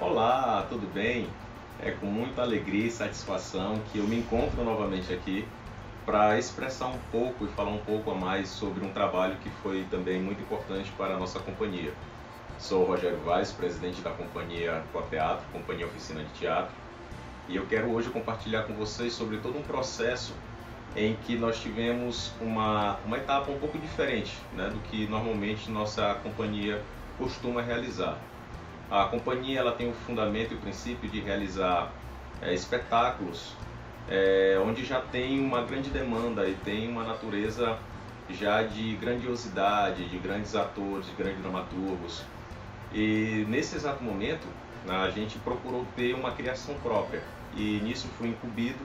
Olá, tudo bem? É com muita alegria e satisfação que eu me encontro novamente aqui para expressar um pouco e falar um pouco a mais sobre um trabalho que foi também muito importante para a nossa companhia. Sou o Rogério Vaz, presidente da companhia Coteatro, Companhia Oficina de Teatro, e eu quero hoje compartilhar com vocês sobre todo um processo em que nós tivemos uma etapa um pouco diferente, né, do que normalmente nossa companhia costuma realizar. A companhia ela tem o fundamento e o princípio de realizar espetáculos onde já tem uma grande demanda e tem uma natureza já de grandiosidade, de grandes atores, de grandes dramaturgos. E nesse exato momento a gente procurou ter uma criação própria e nisso fui incumbido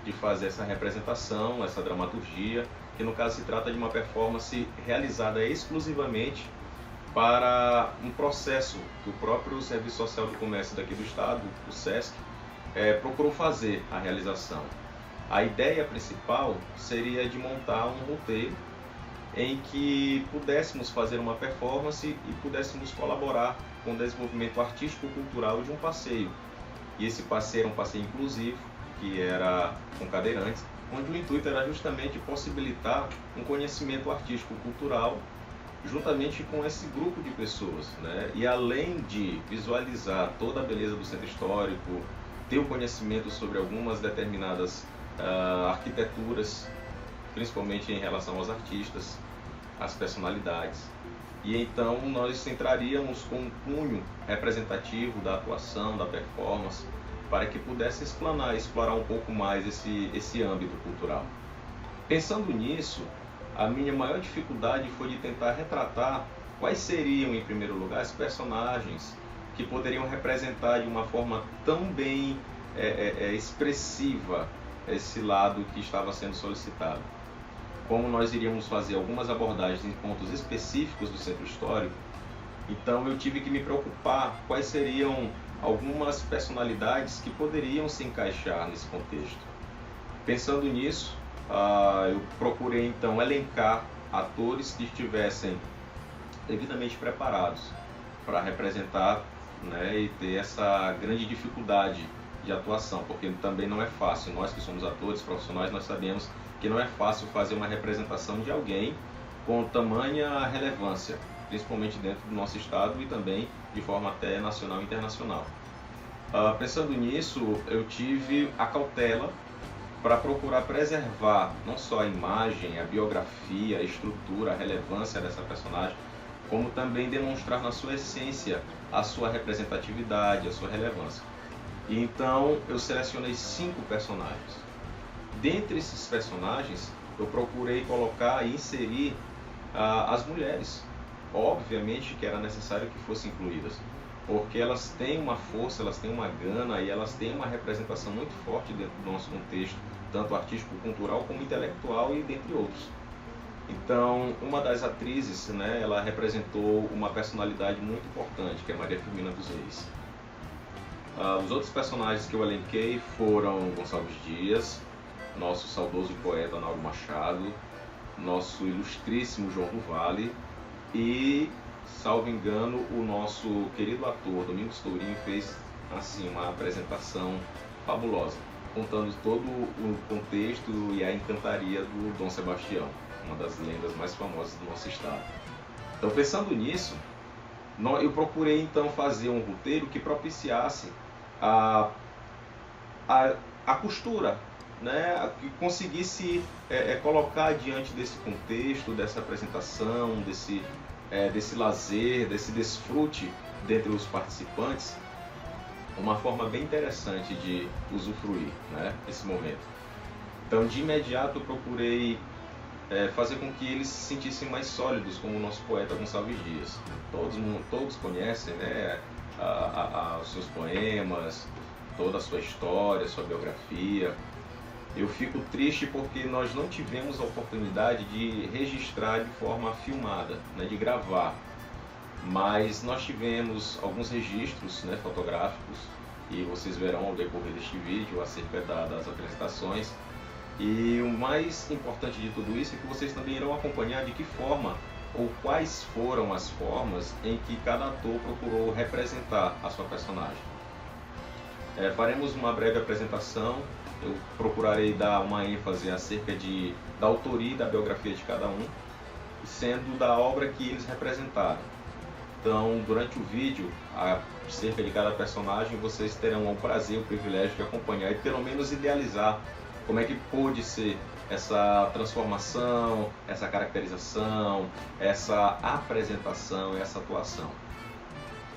de fazer essa representação, essa dramaturgia, que no caso se trata de uma performance realizada exclusivamente para um processo que o próprio Serviço Social do Comércio daqui do estado, o SESC, procurou fazer a realização. A ideia principal seria de montar um roteiro em que pudéssemos fazer uma performance e pudéssemos colaborar com o desenvolvimento artístico-cultural de um passeio. E esse passeio era um passeio inclusivo, que era com cadeirantes, onde o intuito era justamente possibilitar um conhecimento artístico-cultural juntamente com esse grupo de pessoas, né? E além de visualizar toda a beleza do centro histórico, ter o conhecimento sobre algumas determinadas arquiteturas, principalmente em relação aos artistas, às personalidades. E então nós entraríamos com um cunho representativo da atuação, da performance, para que pudesse explorar um pouco mais esse âmbito cultural. Pensando nisso, a minha maior dificuldade foi de tentar retratar quais seriam, em primeiro lugar, as personagens que poderiam representar de uma forma tão bem expressiva esse lado que estava sendo solicitado. Como nós iríamos fazer algumas abordagens em pontos específicos do centro histórico, então eu tive que me preocupar quais seriam algumas personalidades que poderiam se encaixar nesse contexto. Pensando nisso, eu procurei então elencar atores que estivessem devidamente preparados para representar, né, e ter essa grande dificuldade de atuação, porque também não é fácil. Nós que somos atores profissionais, nós sabemos que não é fácil fazer uma representação de alguém com tamanha relevância, principalmente dentro do nosso estado e também de forma até nacional e internacional. Pensando nisso, eu tive a cautela para procurar preservar não só a imagem, a biografia, a estrutura, a relevância dessa personagem, como também demonstrar na sua essência a sua representatividade, a sua relevância. E então eu selecionei 5 personagens. Dentre esses personagens, eu procurei colocar e inserir as mulheres. Obviamente que era necessário que fossem incluídas, porque elas têm uma força, elas têm uma gana e elas têm uma representação muito forte dentro do nosso contexto, tanto artístico-cultural como intelectual e dentre outros. Então, uma das atrizes, né, ela representou uma personalidade muito importante, que é Maria Firmina dos Reis. Os outros personagens que eu elenquei foram Gonçalves Dias, nosso saudoso poeta Nauro Machado, nosso ilustríssimo João do Vale e, salvo engano, o nosso querido ator Domingos Tourinho fez assim uma apresentação fabulosa, contando todo o contexto e a encantaria do Dom Sebastião, uma das lendas mais famosas do nosso estado. Então, pensando nisso, eu procurei então fazer um roteiro que propiciasse a costura, né, que conseguisse colocar diante desse contexto, dessa apresentação, desse lazer, desse desfrute dentre os participantes, uma forma bem interessante de usufruir, né, esse momento. Então, de imediato, eu procurei fazer com que eles se sentissem mais sólidos, como o nosso poeta Gonçalves Dias. Todos conhecem, né, os seus poemas, toda a sua história, sua biografia. Eu fico triste porque nós não tivemos a oportunidade de registrar de forma filmada, né, de gravar. Mas nós tivemos alguns registros, né, fotográficos, e vocês verão ao decorrer deste vídeo acerca das apresentações. E o mais importante de tudo isso é que vocês também irão acompanhar de que forma ou quais foram as formas em que cada ator procurou representar a sua personagem. Faremos uma breve apresentação, eu procurarei dar uma ênfase acerca da autoria e da biografia de cada um, sendo da obra que eles representaram. Então, durante o vídeo, acerca de cada personagem, vocês terão o prazer, o privilégio de acompanhar e pelo menos idealizar como é que pôde ser essa transformação, essa caracterização, essa apresentação, essa atuação.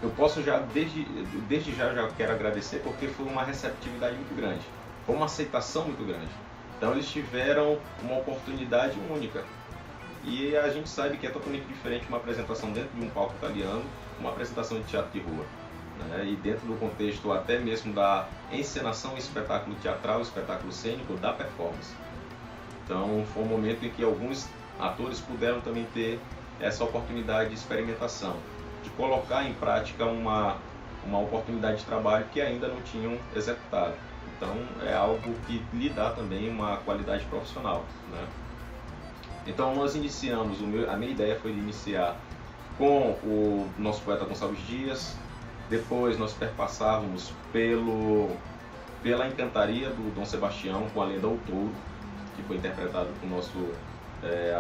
Eu posso já, desde já quero agradecer, porque foi uma receptividade muito grande, foi uma aceitação muito grande. Então eles tiveram uma oportunidade única. E a gente sabe que é totalmente diferente uma apresentação dentro de um palco italiano, uma apresentação de teatro de rua, né? E dentro do contexto até mesmo da encenação, espetáculo teatral, espetáculo cênico, da performance. Então foi um momento em que alguns atores puderam também ter essa oportunidade de experimentação, de colocar em prática uma oportunidade de trabalho que ainda não tinham executado. Então é algo que lhe dá também uma qualidade profissional, né? Então nós iniciamos, a minha ideia foi de iniciar com o nosso poeta Gonçalves Dias, depois nós perpassávamos pela encantaria do Dom Sebastião com a lenda O Touro, que foi interpretado por nosso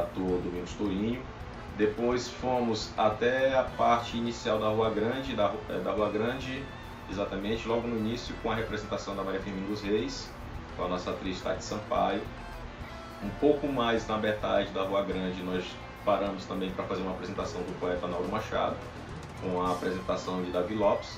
ator Domingos Tourinho. Depois fomos até a parte inicial da Rua Grande, da Rua Grande, exatamente, logo no início, com a representação da Maria Firmina dos Reis, com a nossa atriz Tati Sampaio. Um pouco mais na metade da Rua Grande, nós paramos também para fazer uma apresentação do poeta Nauro Machado, com a apresentação de Davi Lopes.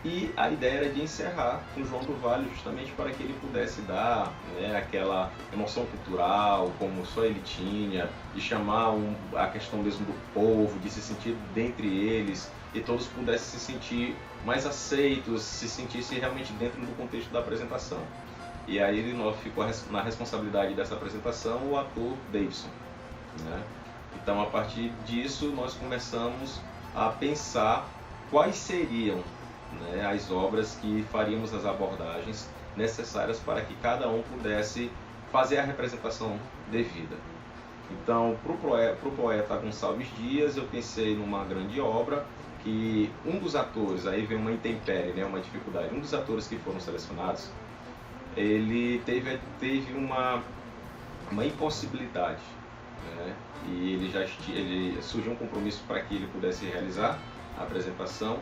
E a ideia era de encerrar com João do Vale, justamente para que ele pudesse dar, né, aquela emoção cultural, como só ele tinha, de chamar a questão mesmo do povo, de se sentir dentre eles, e todos pudessem se sentir mais aceitos, se sentissem realmente dentro do contexto da apresentação. E aí ficou na responsabilidade dessa apresentação o ator Davidson, né? Então, a partir disso, nós começamos a pensar quais seriam, né, as obras que faríamos as abordagens necessárias para que cada um pudesse fazer a representação devida. Então, para o poeta Gonçalves Dias, eu pensei numa grande obra que um dos atores, aí vem uma intempérie, né, uma dificuldade, um dos atores que foram selecionados, ele teve uma impossibilidade, né, e ele surgiu um compromisso para que ele pudesse realizar a apresentação.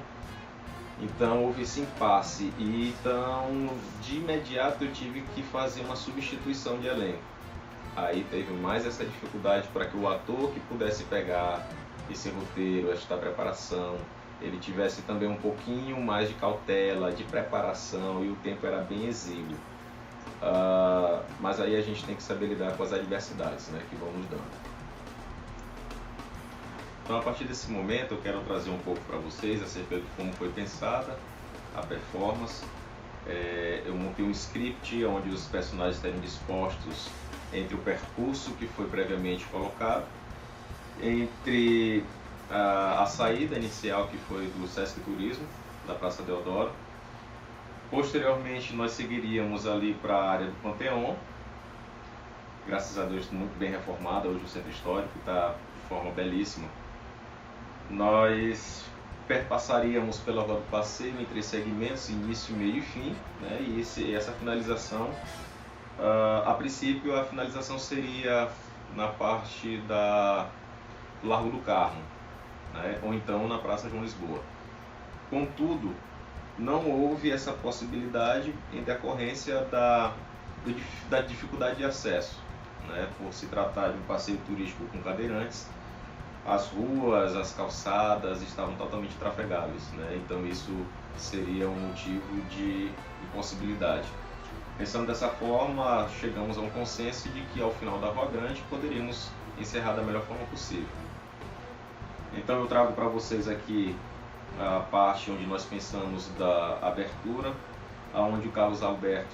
Então houve esse impasse e então de imediato eu tive que fazer uma substituição de elenco. Aí teve mais essa dificuldade para que o ator que pudesse pegar esse roteiro, esta preparação, ele tivesse também um pouquinho mais de cautela, de preparação, e o tempo era bem exíguo. Mas aí a gente tem que saber lidar com as adversidades, né, que vão nos dando. Então, a partir desse momento, eu quero trazer um pouco para vocês acerca de como foi pensada a performance. Eu montei um script onde os personagens estarem dispostos entre o percurso que foi previamente colocado, entre a saída inicial que foi do Sesc Turismo, da Praça Deodoro. Posteriormente, nós seguiríamos ali para a área do Panteão, graças a Deus muito bem reformada, hoje o Centro Histórico está de forma belíssima. Nós perpassaríamos pela Rua do Passeio em 3 segmentos, início, meio e fim, né? E essa finalização, a princípio a finalização seria na parte do Largo do Carmo, né? Ou então na Praça João Lisboa. Contudo, não houve essa possibilidade em decorrência da dificuldade de acesso, né? Por se tratar de um passeio turístico com cadeirantes, as ruas, as calçadas estavam totalmente trafegáveis, né? Então isso seria um motivo de impossibilidade. Pensando dessa forma, chegamos a um consenso de que ao final da Rua Grande poderíamos encerrar da melhor forma possível. Então eu trago para vocês aqui a parte onde nós pensamos da abertura, onde o Carlos Eduardo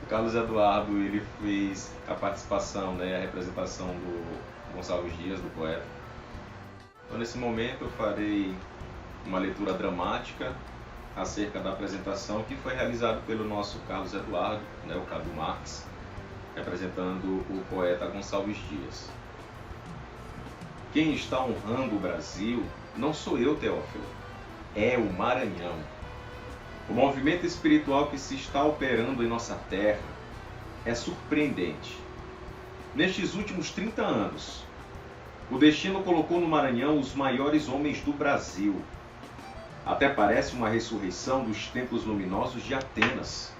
o Carlos Eduardo ele fez a participação, né, a representação do Gonçalves Dias, do poeta. Então, nesse momento eu farei uma leitura dramática acerca da apresentação que foi realizada pelo nosso Carlos Eduardo, né, o Cadu Marques, representando o poeta Gonçalves Dias. quem está honrando o Brasil não sou eu, Teófilo, é o Maranhão. O movimento espiritual que se está operando em nossa terra é surpreendente. Nestes últimos 30 anos, o destino colocou no Maranhão os maiores homens do Brasil. Até parece uma ressurreição dos templos luminosos de Atenas.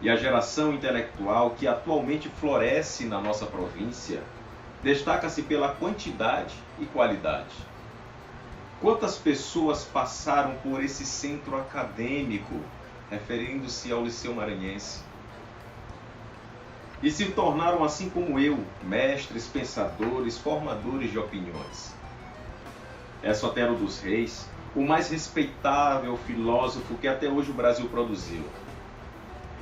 E a geração intelectual que atualmente floresce na nossa província destaca-se pela quantidade e qualidade. Quantas pessoas passaram por esse centro acadêmico, referindo-se ao Liceu Maranhense, e se tornaram, assim como eu, mestres, pensadores, formadores de opiniões? É Sotero dos Reis, o mais respeitável filósofo que até hoje o Brasil produziu.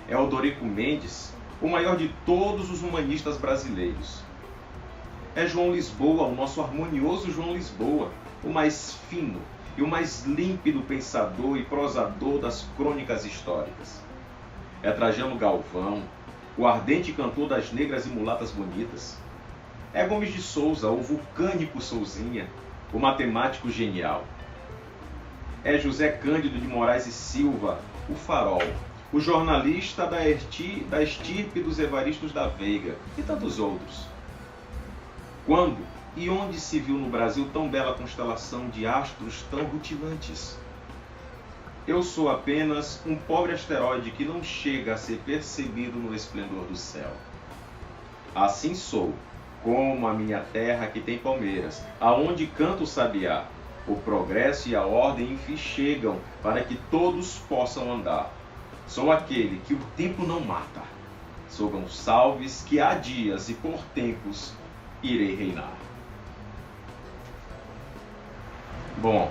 É Odorico Mendes, o maior de todos os humanistas brasileiros. É João Lisboa, o nosso harmonioso João Lisboa, o mais fino e o mais límpido pensador e prosador das crônicas históricas. É Trajano Galvão, o ardente cantor das negras e mulatas bonitas. É Gomes de Souza, o vulcânico Souzinha, o matemático genial. É José Cândido de Moraes e Silva, o farol, o jornalista da estirpe dos Evaristos da Veiga e tantos outros. Quando e onde se viu no Brasil tão bela constelação de astros tão rutilantes? Eu sou apenas um pobre asteroide que não chega a ser percebido no esplendor do céu. Assim sou, como a minha terra que tem palmeiras, aonde canta o sabiá. O progresso e a ordem enfim chegam para que todos possam andar. Sou aquele que o tempo não mata. Sou Gonçalves que há dias e por tempos irei reinar. Bom,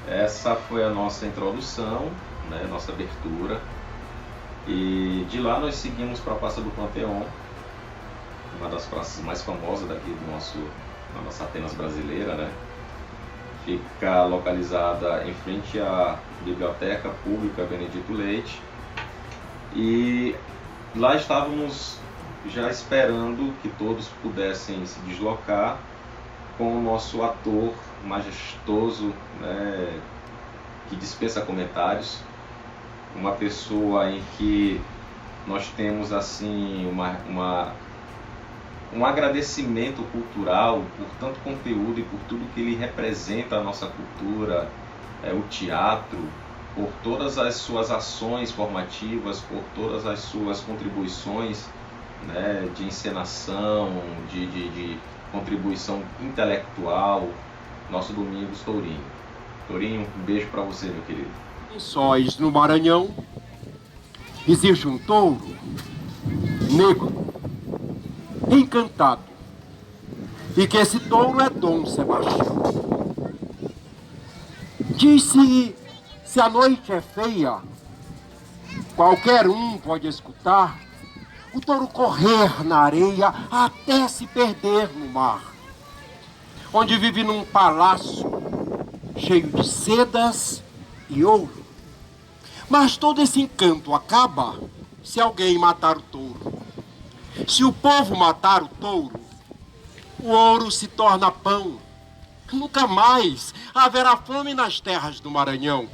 essa foi a nossa introdução, né, nossa abertura. E de lá nós seguimos para a Praça do Panteão, uma das praças mais famosas daqui da nossa Atenas brasileira, né? Fica localizada em frente à Biblioteca Pública Benedito Leite. E lá estávamos já esperando que todos pudessem se deslocar com o nosso ator majestoso, né, que dispensa comentários, uma pessoa em que nós temos assim um agradecimento cultural por tanto conteúdo e por tudo que ele representa a nossa cultura, o teatro, por todas as suas ações formativas, por todas as suas contribuições, né, de encenação, de contribuição intelectual, nosso Domingos Tourinho. Tourinho, um beijo para você, meu querido. Sóis no Maranhão existe um touro negro, encantado, e que esse touro é Dom Sebastião. Diz-se, se a noite é feia, qualquer um pode escutar o touro correr na areia até se perder no mar, onde vive num palácio cheio de sedas e ouro. Mas todo esse encanto acaba se alguém matar o touro. Se o povo matar o touro, o ouro se torna pão. Nunca mais haverá fome nas terras do Maranhão.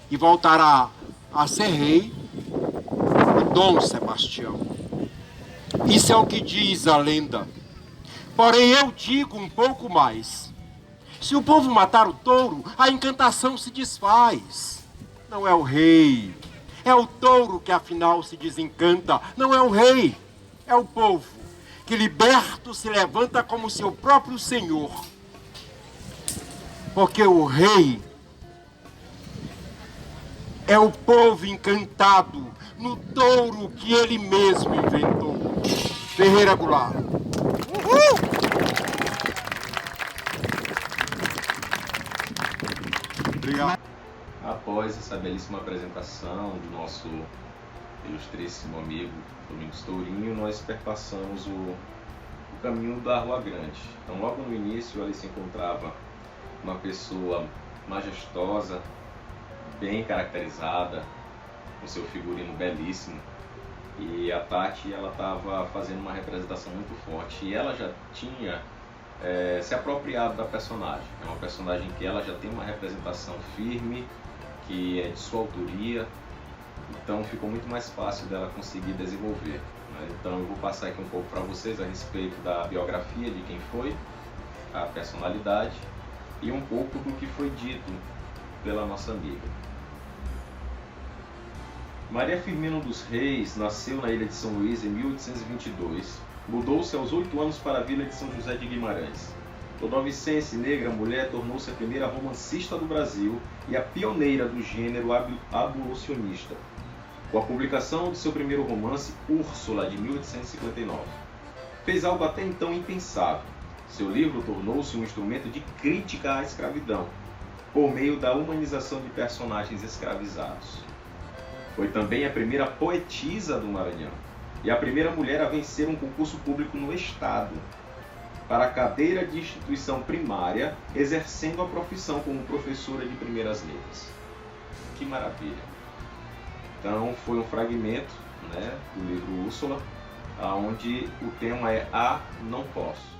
E voltará a ser rei o Dom Sebastião. Isso é o que diz a lenda. Porém, eu digo um pouco mais. Se o povo matar o touro, a encantação se desfaz. Não é o rei, é o touro que afinal se desencanta. Não é o rei, é o povo, que liberto se levanta como seu próprio senhor. Porque o rei é o povo encantado no touro que ele mesmo inventou. Ferreira Goulart. Obrigado. Após essa belíssima apresentação do nosso ilustríssimo amigo Domingos Tourinho, nós perpassamos o caminho da Rua Grande. Então, logo no início, ali se encontrava uma pessoa majestosa, bem caracterizada, com seu figurino belíssimo. E a Tati, ela estava fazendo uma representação muito forte. E ela já tinha se apropriado da personagem. É uma personagem que ela já tem uma representação firme, que é de sua autoria, então ficou muito mais fácil dela conseguir desenvolver, né? Então eu vou passar aqui um pouco para vocês a respeito da biografia de quem foi, a personalidade e um pouco do que foi dito pela nossa amiga. Maria Firmina dos Reis nasceu na ilha de São Luís em 1822. Mudou-se aos 8 anos para a vila de São José de Guimarães. Todovicense, negra, mulher, tornou-se a primeira romancista do Brasil e a pioneira do gênero abolicionista, com a publicação de seu primeiro romance, Úrsula, de 1859. Fez algo até então impensável. Seu livro tornou-se um instrumento de crítica à escravidão, por meio da humanização de personagens escravizados. Foi também a primeira poetisa do Maranhão e a primeira mulher a vencer um concurso público no Estado para a cadeira de instituição primária, exercendo a profissão como professora de primeiras letras. Que maravilha! Então foi um fragmento, né, do livro Úrsula, onde o tema é "Ah, não posso".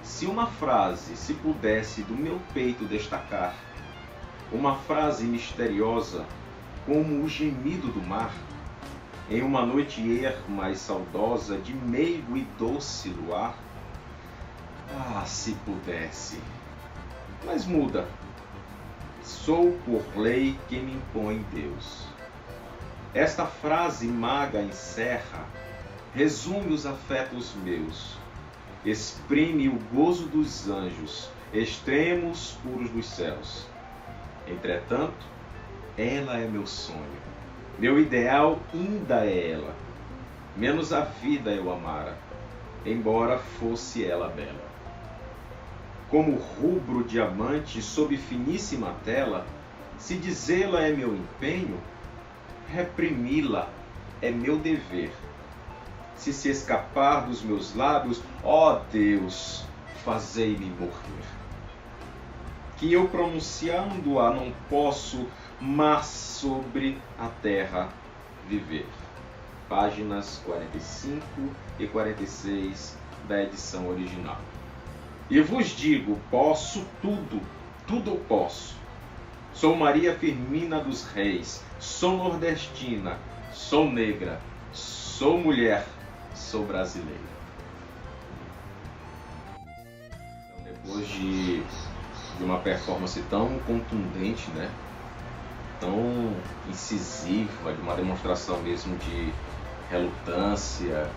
Se uma frase se pudesse do meu peito destacar, uma frase misteriosa como o gemido do mar, em uma noite erma e saudosa de meigo e doce luar, ah, se pudesse, mas muda, sou por lei que me impõe Deus. Esta frase maga encerra, resume os afetos meus, exprime o gozo dos anjos, extremos puros dos céus. Entretanto, ela é meu sonho, meu ideal ainda é ela, menos a vida eu amara, embora fosse ela bela. Como rubro diamante sob finíssima tela, se dizê-la é meu empenho, reprimi-la é meu dever. Se escapar dos meus lábios, ó Deus, fazei-me morrer. Que eu pronunciando-a não posso, mas sobre a terra viver. Páginas 45 e 46 da edição original. E vos digo, posso tudo, tudo eu posso. Sou Maria Firmina dos Reis, sou nordestina, sou negra, sou mulher, sou brasileira. Então, depois de uma performance tão contundente, né? Tão incisiva, de uma demonstração mesmo de relutância,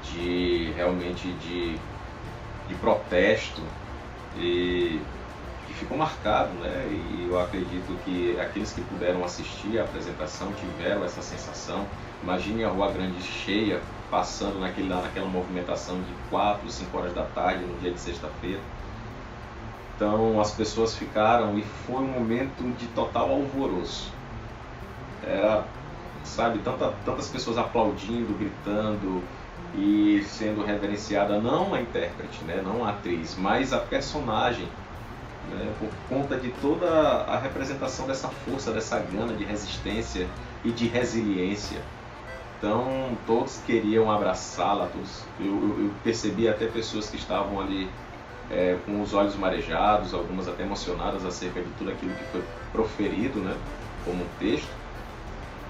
de realmente de protesto, e que ficou marcado, né? E eu acredito que aqueles que puderam assistir à apresentação tiveram essa sensação. Imagine a Rua Grande cheia, passando naquela movimentação de 4, 5 horas da tarde, no dia de sexta-feira. Então as pessoas ficaram, e foi um momento de total alvoroço. Era, sabe, tantas pessoas aplaudindo, gritando e sendo reverenciada, não a intérprete, né, não a atriz, mas a personagem, né, por conta de toda a representação dessa força, dessa gana de resistência e de resiliência. Então todos queriam abraçá-la, eu percebi até pessoas que estavam ali com os olhos marejados, algumas até emocionadas acerca de tudo aquilo que foi proferido, né, como um texto,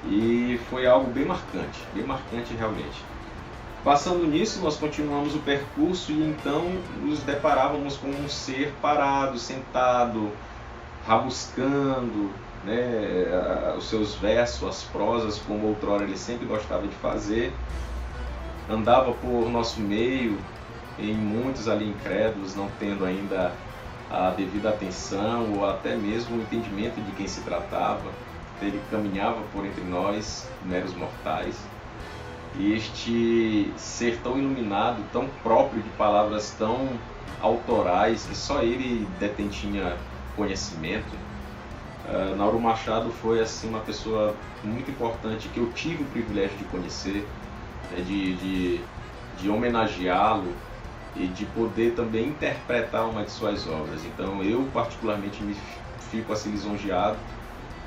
e foi algo bem marcante realmente. Passando nisso, nós continuamos o percurso e então nos deparávamos com um ser parado, sentado, rabuscando, né, os seus versos, as prosas, como outrora ele sempre gostava de fazer. Andava por nosso meio, em muitos ali incrédulos, não tendo ainda a devida atenção ou até mesmo o entendimento de quem se tratava. Ele caminhava por entre nós, meros mortais, e este ser tão iluminado, tão próprio de palavras tão autorais, que só ele detinha conhecimento. Nauru Machado foi assim uma pessoa muito importante que eu tive o privilégio de conhecer, de homenageá-lo e de poder também interpretar uma de suas obras. Então eu particularmente me fico assim lisonjeado,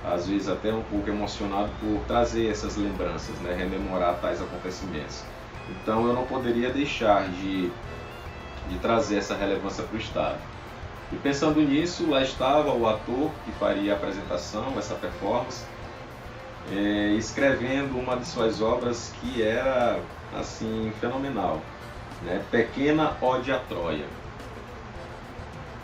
às vezes até um pouco emocionado por trazer essas lembranças, né, rememorar tais acontecimentos. Então eu não poderia deixar de de trazer essa relevância para o Estado. E pensando nisso, lá estava o ator que faria a apresentação, essa performance, escrevendo uma de suas obras que era assim fenomenal, né? Pequena Ode a Troia.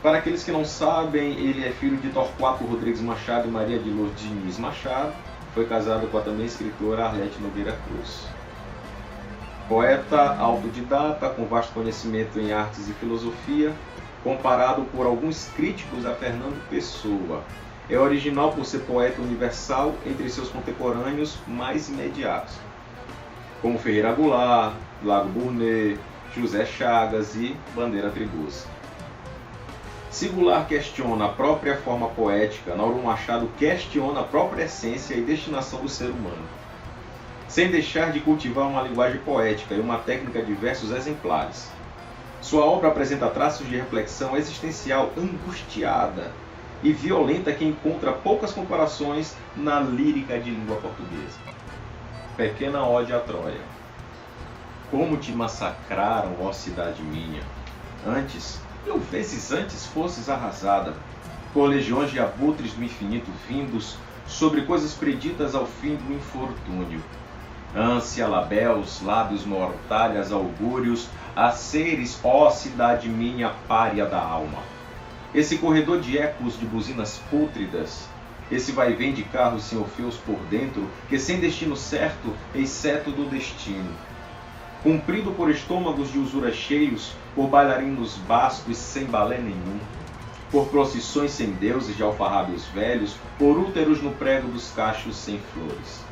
Para aqueles que não sabem, ele é filho de Torquato Rodrigues Machado e Maria de Lourdes Diniz Machado. Foi casado com a também escritora Arlete Nogueira Cruz. Poeta autodidata, com vasto conhecimento em artes e filosofia, comparado por alguns críticos a Fernando Pessoa. É original por ser poeta universal entre seus contemporâneos mais imediatos, como Ferreira Goulart, Lago Burnet, José Chagas e Bandeira Tribus. Se Goulart questiona a própria forma poética, Nauru Machado questiona a própria essência e destinação do ser humano, sem deixar de cultivar uma linguagem poética e uma técnica de versos exemplares. Sua obra apresenta traços de reflexão existencial angustiada e violenta que encontra poucas comparações na lírica de língua portuguesa. Pequena Ode a Troia. Como te massacraram, ó cidade minha, antes, 1000 vezes antes fosses arrasada, por legiões de abutres do infinito vindos, sobre coisas preditas ao fim do infortúnio. Ânsia, labéus, lábios mortalhas, augúrios, a seres, ó cidade minha, pária da alma. Esse corredor de ecos de buzinas pútridas, esse vai-vem de carros sem orfeus por dentro, que sem destino certo, exceto do destino. Cumprido por estômagos de usura cheios, por bailarinos bascos sem balé nenhum, por procissões sem deuses de alfarrábios velhos, por úteros no prego dos cachos sem flores,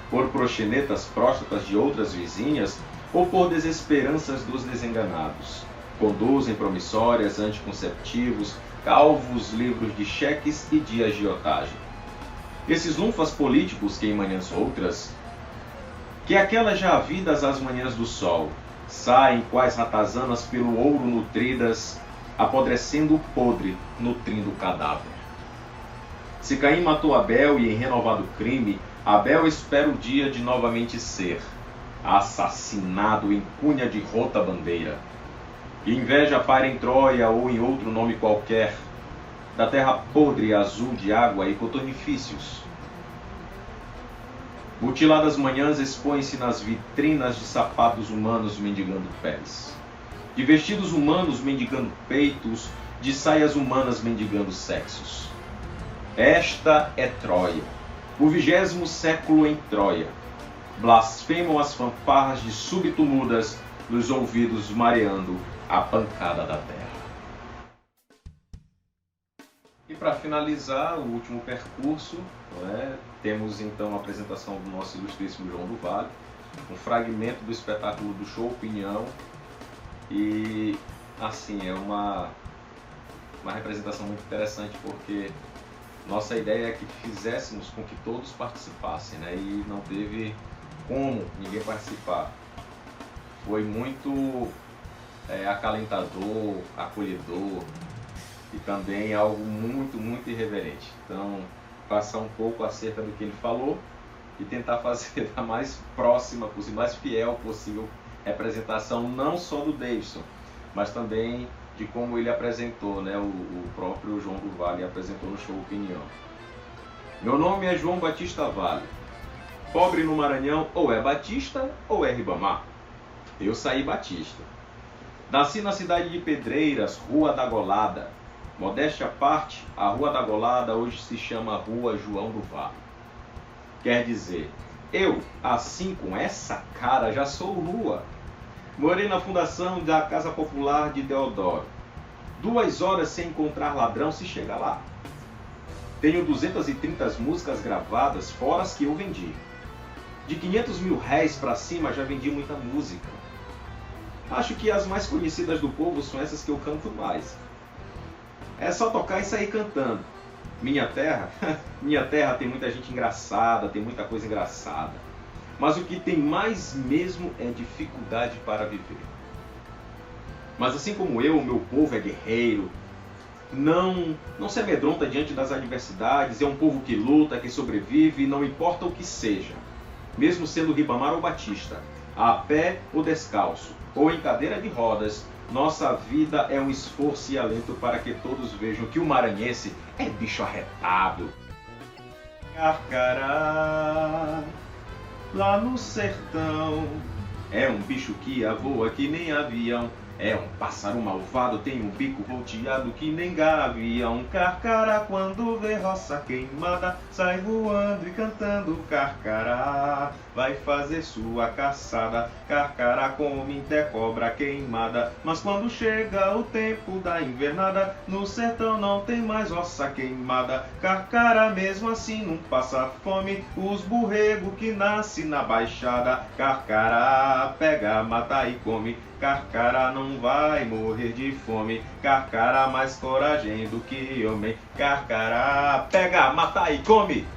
por proxenetas próstatas de outras vizinhas, ou por desesperanças dos desenganados. Conduzem promissórias, anticonceptivos, calvos livros de cheques e de agiotagem. Esses lunfas políticos que em manhãs outras, que aquelas já havidas às manhãs do sol, saem quais ratazanas pelo ouro nutridas, apodrecendo o podre, nutrindo o cadáver. Se Caim matou Abel e em renovado crime, Abel espera o dia de novamente ser assassinado em cunha de rota bandeira. E inveja paira em Troia ou em outro nome qualquer, da terra podre e azul de água e cotonifícios. Mutiladas manhãs expõem-se nas vitrinas de sapatos humanos mendigando pés, de vestidos humanos mendigando peitos, de saias humanas mendigando sexos. Esta é Troia, o 20º século em Troia. Blasfemam as fanfarras de súbito mudas nos ouvidos mareando a pancada da terra. E para finalizar o último percurso, temos então a apresentação do nosso ilustríssimo João do Vale, um fragmento do espetáculo do Show Opinião, e assim é uma representação muito interessante, porque nossa ideia é que fizéssemos com que todos participassem, e não teve como ninguém participar. Foi muito acalentador, acolhedor e também algo muito, muito irreverente. Então, passar um pouco acerca do que ele falou e tentar fazer a mais próxima possível, mais fiel possível representação, não só do Davidson, mas também de como ele apresentou, o próprio João do Vale apresentou no Show Opinião. Meu nome é João Batista Vale. Pobre no Maranhão, ou é Batista ou é Ribamar. Eu saí Batista. Nasci na cidade de Pedreiras, Rua da Golada. Modéstia à parte, a Rua da Golada hoje se chama Rua João do Vale. Quer dizer, eu, assim com essa cara, já sou rua. Morei na fundação da Casa Popular de Deodoro. 2 horas sem encontrar ladrão se chega lá. Tenho 230 músicas gravadas, fora as que eu vendi. De 500 mil réis para cima já vendi muita música. Acho que as mais conhecidas do povo são essas que eu canto mais. É só tocar e sair cantando. Minha terra? Minha terra tem muita gente engraçada, tem muita coisa engraçada. Mas o que tem mais mesmo é dificuldade para viver. Mas assim como eu, o meu povo é guerreiro, não se amedronta diante das adversidades, é um povo que luta, que sobrevive, não importa o que seja. Mesmo sendo Ribamar ou Batista, a pé ou descalço, ou em cadeira de rodas, Nossa vida é um esforço e alento para que todos vejam que o maranhense é bicho arretado. Carcará, lá no sertão, é um bicho que voa que nem avião. É um pássaro malvado, tem um bico volteado que nem gavião. Carcará, quando vê roça queimada, sai voando e cantando carcará. Vai fazer sua caçada, carcará come até cobra queimada. Mas quando chega o tempo da invernada, no sertão não tem mais roça queimada. Carcará mesmo assim não passa fome, os borrego que nasce na baixada. Carcará pega, mata e come, carcará não vai morrer de fome. Carcará mais coragem do que homem. Carcará pega, mata e come.